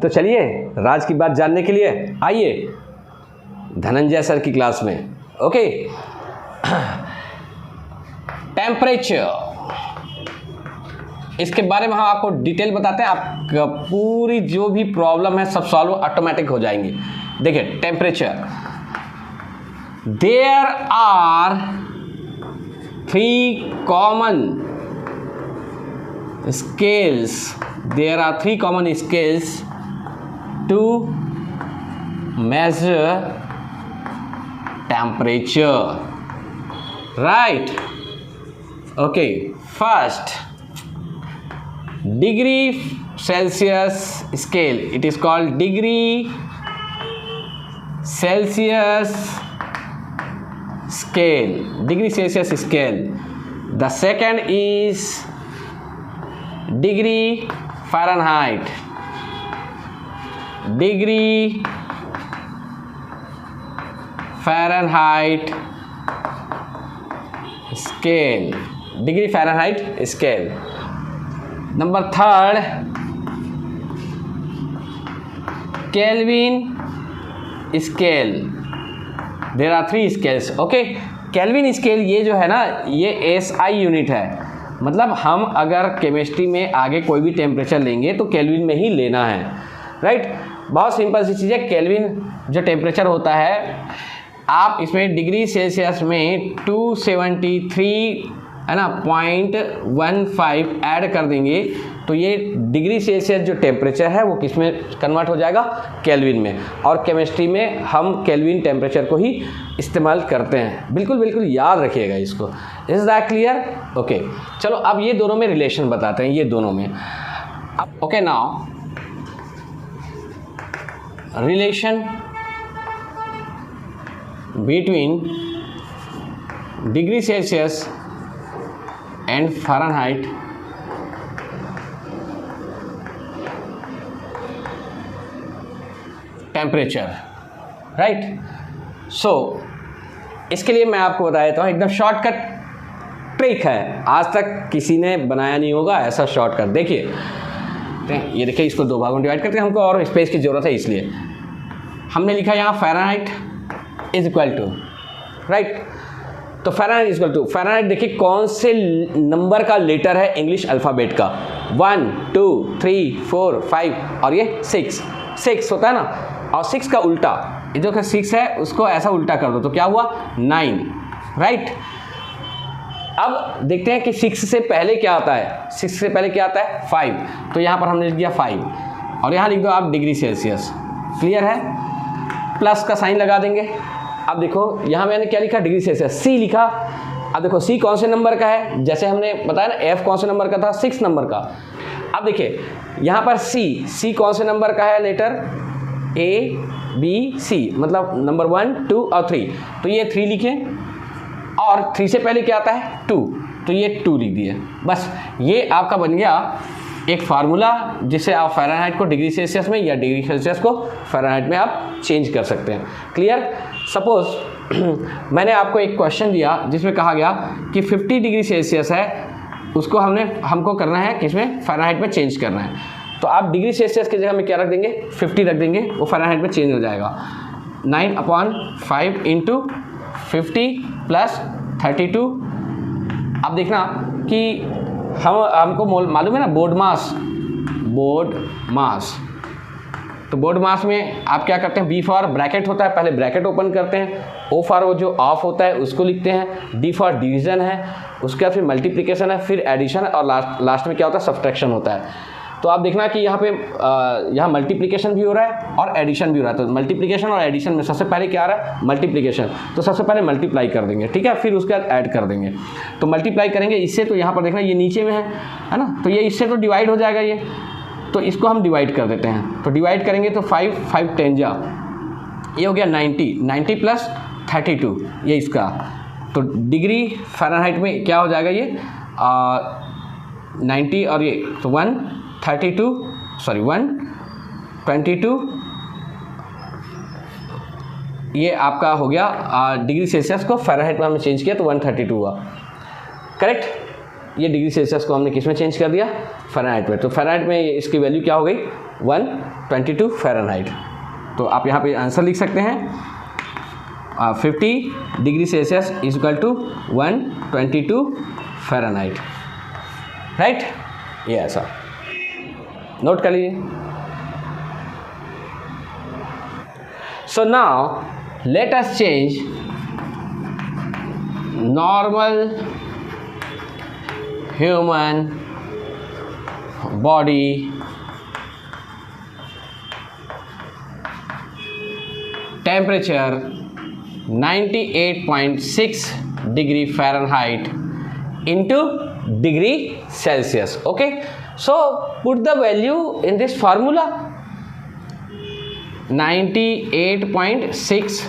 तो चलिए राज की बात जानने के लिए आइए धनंजय सर की क्लास में। ओके, टेम्परेचर, इसके बारे में हम आपको डिटेल बताते हैं। आपका पूरी जो भी प्रॉब्लम है सब सॉल्व ऑटोमेटिक हो जाएंगे। देखिए temperature, there are 3 common scales, there are 3 common scales to measure temperature, right? Okay, first degree Celsius scale, it is called degree Celsius scale, degree Celsius scale. The second is degree Fahrenheit, degree Fahrenheit scale, degree Fahrenheit scale. Number third, Kelvin scale. There are 3 scales. Okay, Kelvin scale ये जो है ना, ये SI unit है। मतलब हम अगर chemistry में आगे कोई भी टेम्परेचर लेंगे तो केल्विन में ही लेना है, राइट? बहुत सिंपल सी चीज़ है। केल्विन जो टेम्परेचर होता है, आप इसमें डिग्री सेल्सियस में 273 है ना 0.15 ऐड कर देंगे तो ये डिग्री सेल्सियस जो टेम्परेचर है वो किस में कन्वर्ट हो जाएगा? केल्विन में। और केमिस्ट्री में हम केल्विन टेम्परेचर को ही इस्तेमाल करते हैं। बिल्कुल बिल्कुल याद रखिएगा इसको। Is that clear? ओके, चलो अब ये दोनों में रिलेशन बताते हैं, ये दोनों में। अब okay, now relation between degree Celsius and Fahrenheit temperature, right? So इसके लिए मैं आपको बता देता हूँ, एकदम शॉर्टकट ट्रिक है, आज तक किसी ने बनाया नहीं होगा ऐसा शॉर्टकट। देखिए ये देखिए, इसको 2 भागों में डिवाइड करके, हमको और स्पेस की ज़रूरत है इसलिए हमने लिखा यहाँ Fahrenheit is equal to, right? तो Fahrenheit is equal to, Fahrenheit देखिए कौन से नंबर का लेटर है इंग्लिश अल्फ़ाबेट का? 1 2 3 4 5 और ये 6 होता है ना। और 6 का उल्टा, ये जो 6 है उसको ऐसा उल्टा कर दो तो क्या हुआ? 9, राइट? अब देखते हैं कि 6 से पहले क्या आता है। 6 से पहले क्या आता है? 5। तो यहाँ पर हमने लिख दिया 5 और यहाँ लिख दो आप डिग्री सेल्सियस। क्लियर है? प्लस का साइन लगा देंगे। अब देखो यहाँ मैंने क्या लिखा? Degree Celsius. सी लिखा। अब देखो सी कौन से नंबर का है? जैसे हमने बताया ना, एफ कौन से नंबर का था? 6 नंबर का। अब देखिए यहाँ पर सी कौन से नंबर का है? लेटर A B C, मतलब नंबर 1 2 और 3। तो ये 3 लिखें और 3 से पहले क्या आता है? 2, तो ये 2 लिख दिए। बस ये आपका बन गया एक फार्मूला जिससे आप फ़ारेनहाइट को डिग्री सेल्सियस में या डिग्री सेल्सियस को फ़ारेनहाइट में आप चेंज कर सकते हैं। क्लियर? सपोज़ मैंने आपको एक क्वेश्चन दिया जिसमें कहा गया कि 50 डिग्री सेल्सियस है, उसको हमको करना है किसमें? फ़ारेनहाइट में चेंज करना है। तो आप डिग्री सेल्सियस की जगह में क्या रख देंगे? 50 रख देंगे, वो फ़ारेनहाइट में चेंज हो जाएगा। 9/5 इंटू 50 प्लस 32। अब देखना कि हमको मालूम है ना बोर्ड मास। तो बोर्ड मास में आप क्या करते हैं? B फॉर ब्रैकेट होता है, पहले ब्रैकेट ओपन करते हैं। O फॉर वो जो ऑफ होता है उसको लिखते हैं। D फॉर डिवीज़न है, उसके बाद फिर मल्टीप्लिकेशन है, फिर एडिशन और लास्ट में क्या होता है? सब्सट्रैक्शन होता है। तो आप देखना कि यहाँ पे यहाँ मल्टीप्लिकेशन भी हो रहा है और एडिशन भी हो रहा है। तो मल्टीप्लिकेशन और एडिशन में सबसे पहले क्या आ रहा है? मल्टीप्लिकेशन। तो सबसे पहले मल्टीप्लाई कर देंगे, ठीक है? फिर उसके बाद ऐड कर देंगे। तो मल्टीप्लाई करेंगे इससे, तो यहाँ पर देखना ये नीचे में है ना, तो ये इससे तो डिवाइड हो जाएगा ये, तो इसको हम डिवाइड कर देते हैं। तो डिवाइड करेंगे तो 5 5 10 जा, ये हो गया 90 प्लस 32 ये इसका। तो डिग्री फ़ारेनहाइट में क्या हो जाएगा ये? 90 और ये तो 122 ये आपका हो गया डिग्री सेल्सियस को फ़ारेनहाइट में हमने चेंज किया तो 132 हुआ। करेक्ट? ये डिग्री सेल्सियस को हमने किस में चेंज कर दिया, फ़ारेनहाइट में। तो फ़ारेनहाइट में इसकी वैल्यू क्या हो गई, 122 फ़ारेनहाइट। तो आप यहाँ पे आंसर लिख सकते हैं 50 degree Celsius is equal to 122 Fahrenheit, right. ये ऐसा नोट कर लीजिए। So now let us change normal human body temperature 98.6 degree Fahrenheit into degree Celsius. Okay, so put the value in this formula. 98.6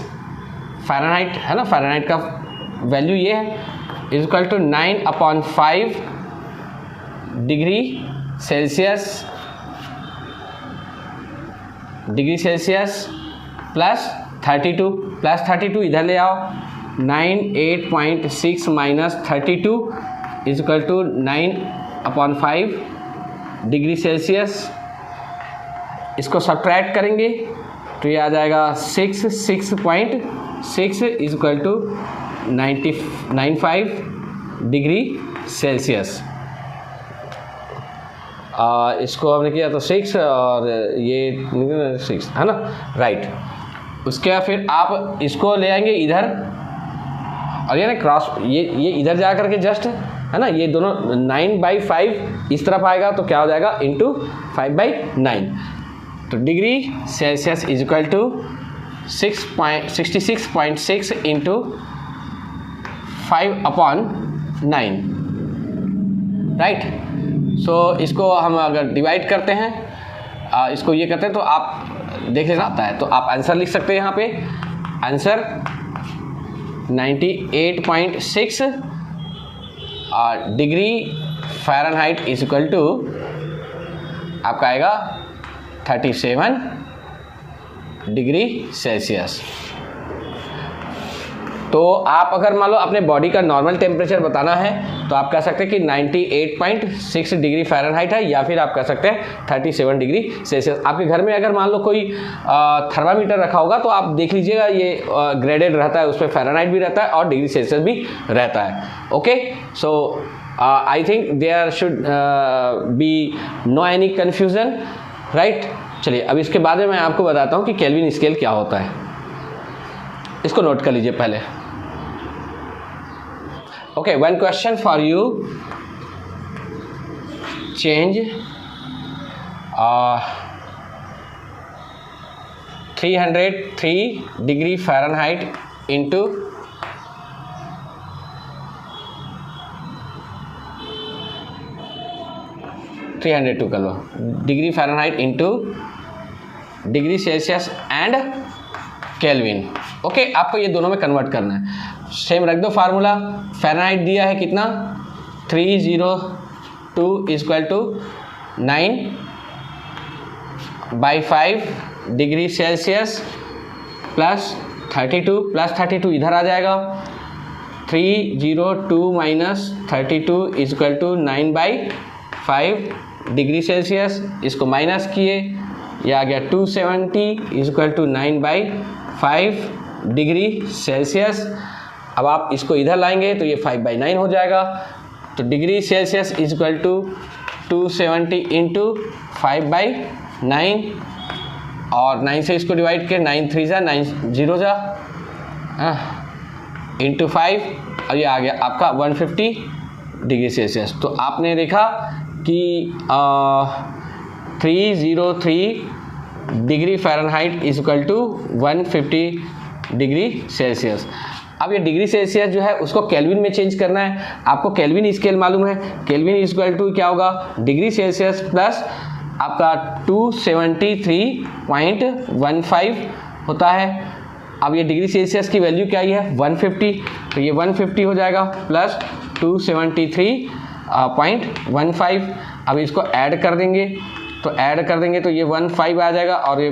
Fahrenheit है ना, Fahrenheit का value ये है, is equal to 9/5 degree Celsius plus 32 इधर ले आओ, 98.6 minus 32 is equal to 9/5 degree Celsius. इसको subtract करेंगे तो ये आ जाएगा 6.6 is equal to 95 degree Celsius. इसको हमने किया तो 6 और ये 6 है ना, राइट। उसके बाद फिर आप इसको ले आएंगे इधर, और ये ना क्रॉस, ये इधर जा करके जस्ट है ना, ये दोनों 9/5 इस तरफ आएगा तो क्या हो जाएगा, इंटू 5/9। तो degree Celsius is equal to 66.6 into 5/9, right. So इसको हम अगर डिवाइड करते हैं, इसको ये करते हैं तो आप देख लेना आता है, तो आप आंसर लिख सकते हैं यहाँ पे। Answer 98.6 degree Fahrenheit is equal to आपका आएगा 37 डिग्री सेल्सियस। तो आप अगर मान लो अपने बॉडी का नॉर्मल टेम्परेचर बताना है तो आप कह सकते हैं कि 98.6 डिग्री फ़ारेनहाइट है, या फिर आप कह सकते हैं 37 डिग्री सेल्सियस। आपके घर में अगर मान लो कोई थर्मामीटर रखा होगा तो आप देख लीजिएगा, ये ग्रेडेड रहता है, उसमें फ़ारेनहाइट भी रहता है और डिग्री सेल्सियस भी रहता है। Okay, so I think there should be no any confusion, right. चलिए अब इसके बाद में मैं आपको बताता हूँ कि केल्विन स्केल क्या होता है। इसको नोट कर लीजिए पहले। Okay, one question for you. Change 303 degree Fahrenheit into 302 कर लो degree Fahrenheit into degree Celsius and Kelvin. Okay, आपको ये दोनों में कन्वर्ट करना है। सेम रख दो फार्मूला। फ़ारेनहाइट दिया है कितना, 302 equal to 9/5 degree Celsius plus 32 इधर आ जाएगा। 302 minus 32 equal to 9/5 degree Celsius. इसको माइनस किए, यह आ गया 270 इक्वल टू 9/5 डिग्री सेल्सियस। अब आप इसको इधर लाएंगे तो ये 5/9 हो जाएगा। तो degree Celsius is equal to 270 into 5/9 और 9 से इसको डिवाइड किया, 9 3 जा 9 0 जा इंटू 5 और ये आ गया आपका 150 डिग्री सेल्सियस। तो आपने देखा कि 303 degree Fahrenheit is equal to 150 degree Celsius. अब ये डिग्री सेल्सियस जो है उसको केल्विन में चेंज करना है। आपको केल्विन स्केल मालूम है, केल्विन इज इक्वल टू क्या होगा, डिग्री सेल्सियस प्लस आपका 270.15 होता है। अब ये डिग्री सेल्सियस की वैल्यू क्या है, 150, तो ये 150 हो जाएगा प्लस 273.15। अब इसको ऐड कर देंगे तो ये 15 आ जाएगा और ये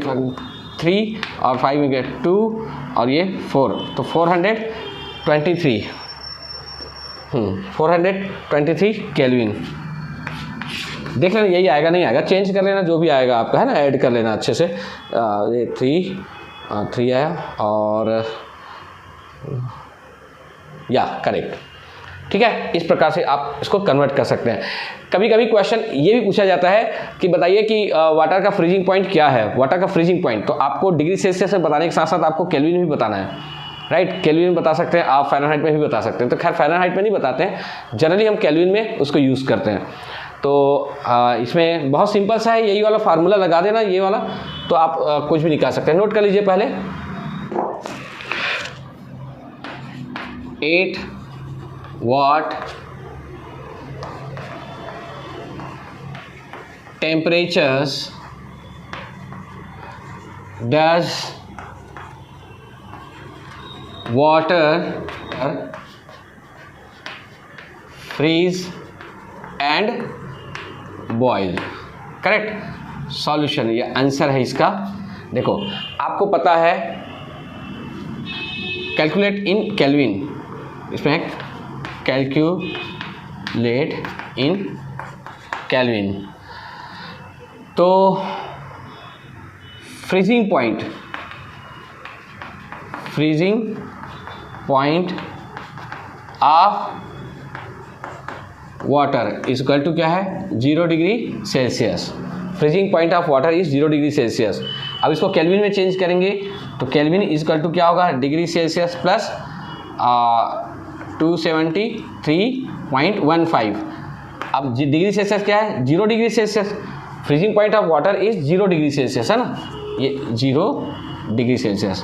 3 और 5 में गया 2 और ये 4, तो 423 423 केल्विन। देख लेना यही आएगा, नहीं आएगा चेंज कर लेना, जो भी आएगा आपका है ना, ऐड कर लेना अच्छे से। ये 3 आया और या करेक्ट, ठीक है। इस प्रकार से आप इसको कन्वर्ट कर सकते हैं। कभी कभी क्वेश्चन ये भी पूछा जाता है कि बताइए कि वाटर का फ्रीजिंग पॉइंट क्या है। वाटर का फ्रीजिंग पॉइंट तो आपको डिग्री सेल्सियस में बताने के साथ साथ आपको केल्विन भी बताना है, राइट। केल्विन में बता सकते हैं आप, फ़ारेनहाइट में भी बता सकते हैं। तो खैर फ़ारेनहाइट में नहीं बताते हैं, जनरली हम केल्विन में उसको यूज़ करते हैं। तो इसमें बहुत सिंपल सा है, यही वाला फार्मूला लगा देना, ये वाला, तो आप कुछ भी निकाल सकते हैं। नोट कर लीजिए पहले 8 watt temperatures does water freeze and boil। Correct solution, ये आंसर है इसका। देखो आपको पता है कैलकुलेट इन केल्विन, इसमें है कैलकुलेट इन केल्विन। तो freezing point of water is equal to क्या है 0 degree Celsius. Freezing point of water is 0 degree Celsius. अब इसको केल्विन में चेंज करेंगे तो केल्विन इज इक्वल टू क्या होगा डिग्री सेल्सियस प्लस 273.15। अब डिग्री सेल्सियस क्या है 0 degree Celsius. Freezing point of water is 0 degree Celsius है ना, ये 0 डिग्री सेल्सियस।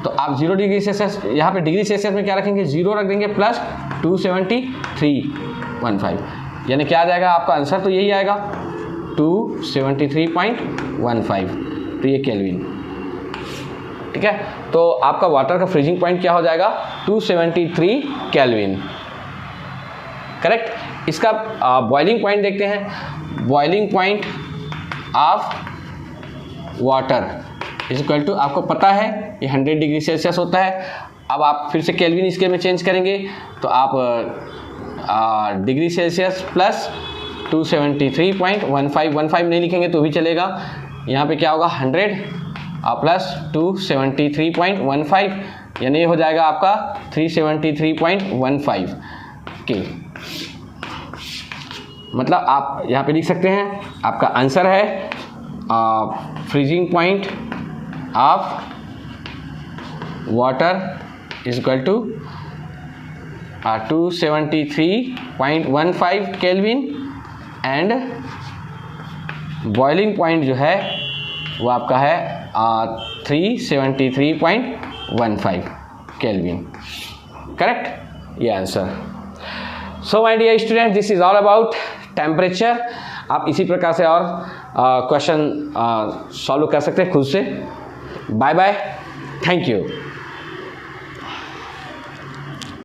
तो आप 0 डिग्री सेल्सियस यहाँ पे डिग्री सेल्सियस में क्या रखेंगे 0 रख देंगे प्लस 273.15, यानी क्या आ जाएगा आपका आंसर, तो यही आएगा 273.15। तो ये केल्विन, ठीक है। तो आपका वाटर का फ्रीजिंग पॉइंट क्या हो जाएगा 273 केल्विन, करेक्ट। इसका बॉइलिंग पॉइंट देखते हैं। Boiling point of water is equal to, आपको पता है ये 100 डिग्री सेल्सियस होता है। अब आप फिर से केल्विन इसके में चेंज करेंगे तो आप डिग्री सेल्सियस प्लस 273.15 नहीं लिखेंगे तो भी चलेगा। यहाँ पे क्या होगा 100 प्लस 273.15, यानी ये हो जाएगा आपका 373.15 के। मतलब आप यहाँ पे लिख सकते हैं आपका आंसर है freezing point of water is equal to 273.15 Kelvin and boiling point जो है वो आपका है 373.15 केल्विन, करेक्ट, ये answer. So my dear student, this is all about temperature. आप इसी प्रकार से और क्वेश्चन सॉल्व कर सकते हैं खुद से। Bye bye, thank you.